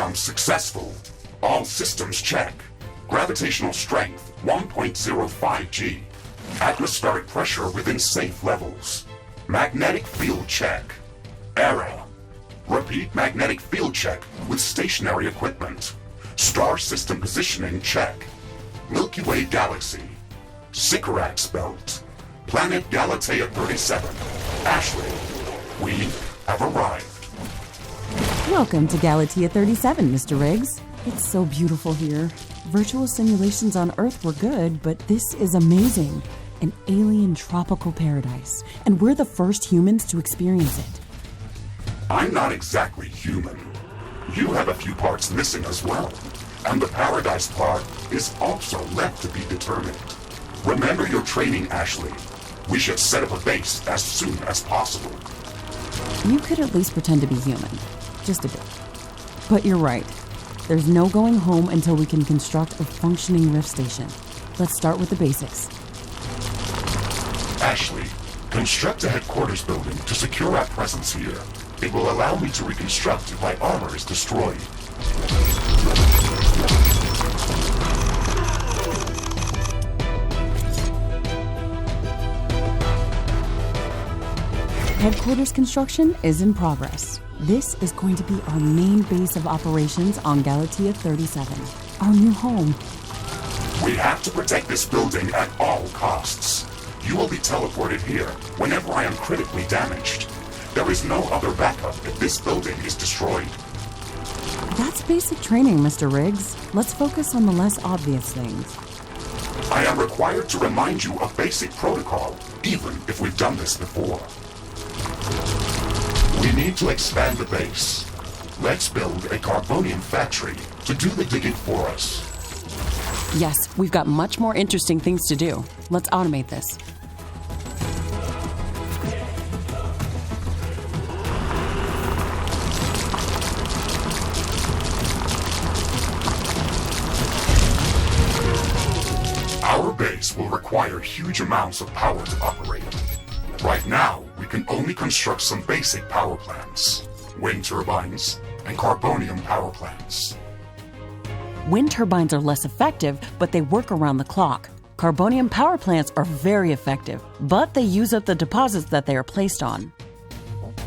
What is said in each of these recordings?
jump successful. All systems check. Gravitational strength 1.05 G. Atmospheric pressure within safe levels. Magnetic field check. Error. Repeat magnetic field check with stationary equipment. Star system positioning check. Milky Way galaxy. Sycorax belt. Planet Galatea 37. Ashley, we have arrived. Welcome to Galatea 37, Mr. Riggs. It's so beautiful here. Virtual simulations on Earth were good, but this is amazing. An alien tropical paradise, and we're the first humans to experience it. I'm not exactly human. You have a few parts missing as well, and the paradise part is also left to be determined. Remember your training, Ashley. We should set up a base as soon as possible. You could at least pretend to be human. Just a bit. But you're right. There's no going home until we can construct a functioning rift station. Let's start with the basics. Ashley, construct a headquarters building to secure our presence here. It will allow me to reconstruct if my armor is destroyed. Headquarters construction is in progress. This is going to be our main base of operations on Galatea 37, our new home. We have to protect this building at all costs. You will be teleported here whenever I am critically damaged. There is no other backup if this building is destroyed. That's basic training, Mr. Riggs. Let's focus on the less obvious things. I am required to remind you of basic protocol, even if we've done this before. We need to expand the base. Let's build a carbonium factory to do the digging for us. Yes, we've got much more interesting things to do. Let's automate this. Our base will require huge amounts of power to operate. Right now, we can only construct some basic power plants, wind turbines, and carbonium power plants. Wind turbines are less effective, but they work around the clock. Carbonium power plants are very effective, but they use up the deposits that they are placed on.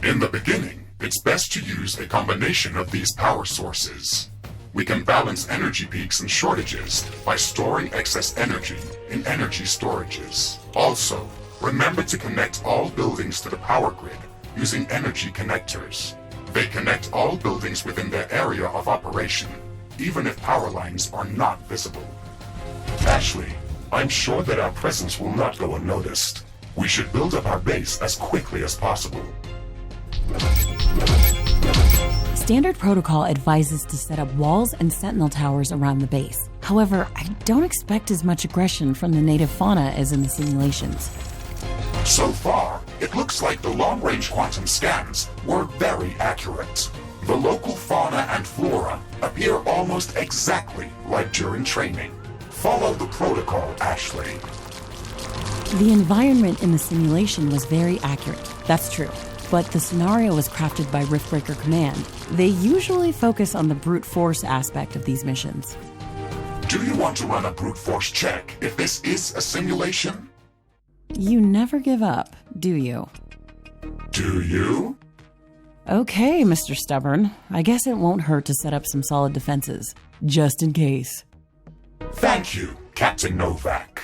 In the beginning, it's best to use a combination of these power sources. We can balance energy peaks and shortages by storing excess energy in energy storages. Also, remember to connect all buildings to the power grid using energy connectors. They connect all buildings within their area of operation, even if power lines are not visible. Ashley, I'm sure that our presence will not go unnoticed. We should build up our base as quickly as possible. Standard protocol advises to set up walls and sentinel towers around the base. However, I don't expect as much aggression from the native fauna as in the simulations. So far, it looks like the long-range quantum scans were very accurate. The local fauna and flora appear almost exactly like during training. Follow the protocol, Ashley. The environment in the simulation was very accurate, that's true. But the scenario was crafted by Riftbreaker Command. They usually focus on the brute force aspect of these missions. Do you want to run a brute force check if this is a simulation? You never give up, do you? Do you? Okay, Mr. Stubborn. I guess it won't hurt to set up some solid defenses, just in case. Thank you, Captain Novak.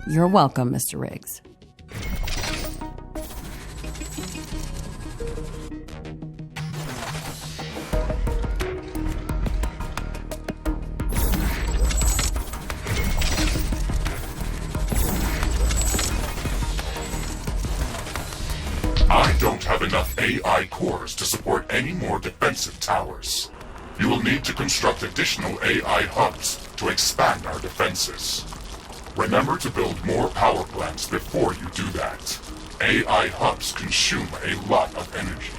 You're welcome, Mr. Riggs. I don't have enough AI cores to support any more defensive towers. You will need to construct additional AI hubs to expand our defenses. Remember to build more power plants before you do that. AI hubs consume a lot of energy.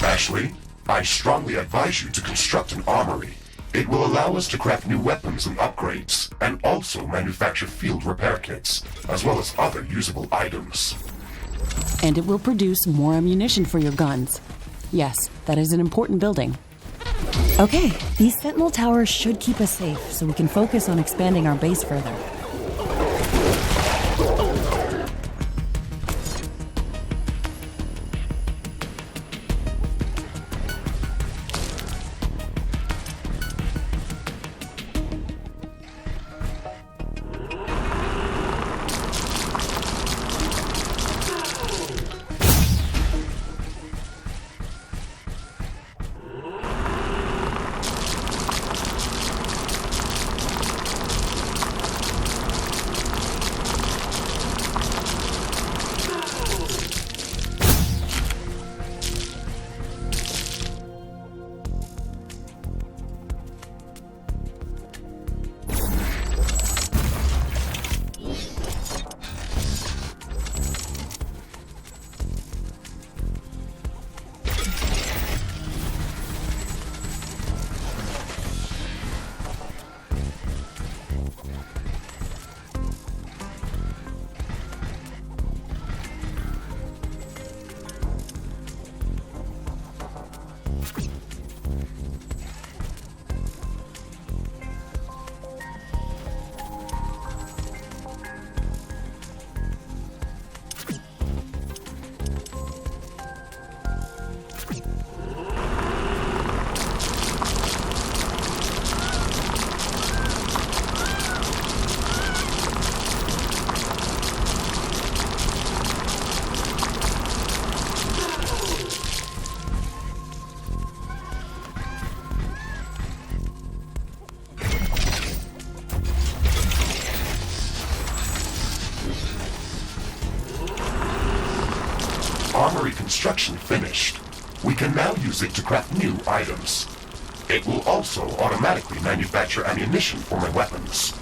Ashley, I strongly advise you to construct an armory. It will allow us to craft new weapons and upgrades, and also manufacture field repair kits, as well as other usable items. And it will produce more ammunition for your guns. Yes, that is an important building. Okay, these sentinel towers should keep us safe, so we can focus on expanding our base further. Armory construction finished. We can now use it to craft new items. It will also automatically manufacture ammunition for my weapons.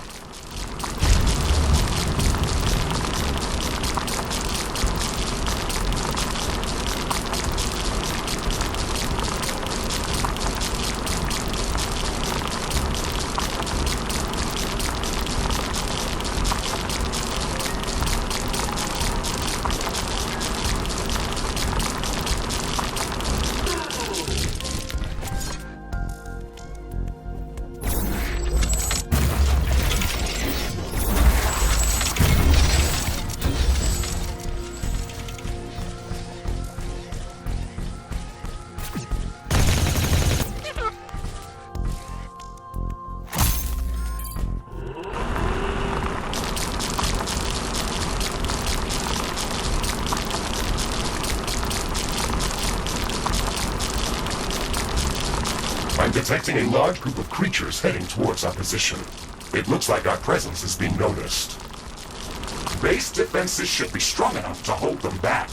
I'm detecting a large group of creatures heading towards our position. It looks like our presence is being noticed. Base defenses should be strong enough to hold them back.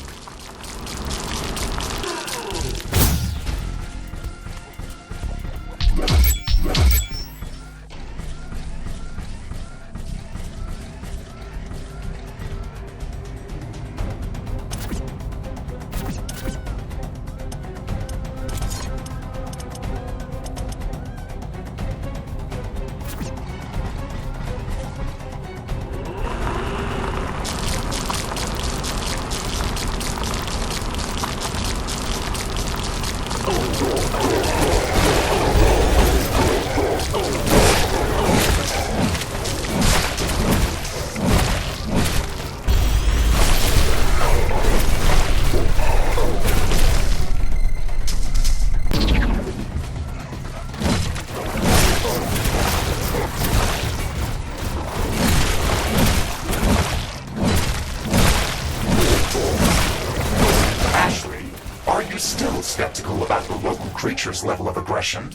Skeptical about the local creature's level of aggression?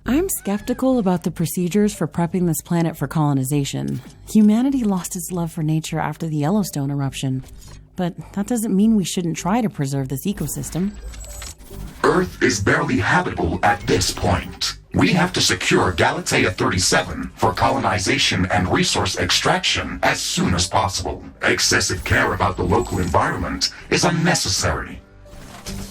I'm skeptical about the procedures for prepping this planet for colonization. Humanity lost its love for nature after the Yellowstone eruption, but that doesn't mean we shouldn't try to preserve this ecosystem. Earth is barely habitable at this point. We have to secure Galatea 37 for colonization and resource extraction as soon as possible. Excessive care about the local environment is unnecessary.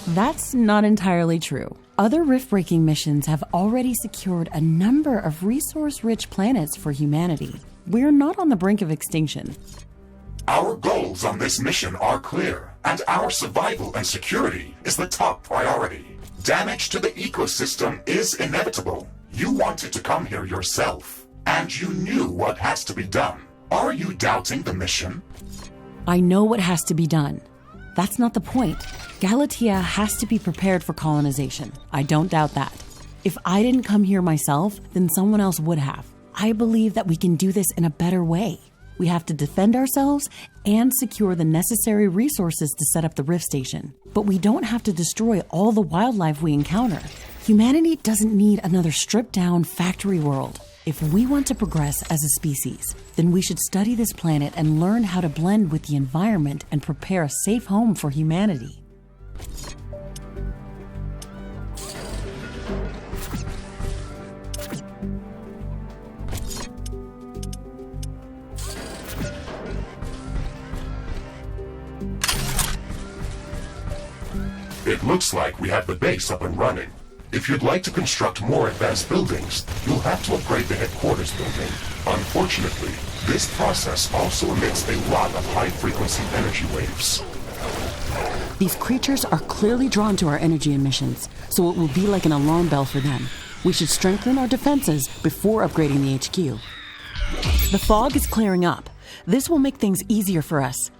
That's not entirely true. Other rift-breaking missions have already secured a number of resource-rich planets for humanity. We're not on the brink of extinction. Our goals on this mission are clear, and our survival and security is the top priority. Damage to the ecosystem is inevitable. You wanted to come here yourself, and you knew what has to be done. Are you doubting the mission? I know what has to be done. That's not the point. Galatea has to be prepared for colonization. I don't doubt that. If I didn't come here myself, then someone else would have. I believe that we can do this in a better way. We have to defend ourselves and secure the necessary resources to set up the Rift Station. But we don't have to destroy all the wildlife we encounter. Humanity doesn't need another stripped-down factory world. If we want to progress as a species, then we should study this planet and learn how to blend with the environment and prepare a safe home for humanity. It looks like we have the base up and running. If you'd like to construct more advanced buildings, you'll have to upgrade the headquarters building. Unfortunately, this process also emits a lot of high-frequency energy waves. These creatures are clearly drawn to our energy emissions, so it will be like an alarm bell for them. We should strengthen our defenses before upgrading the HQ. The fog is clearing up. This will make things easier for us.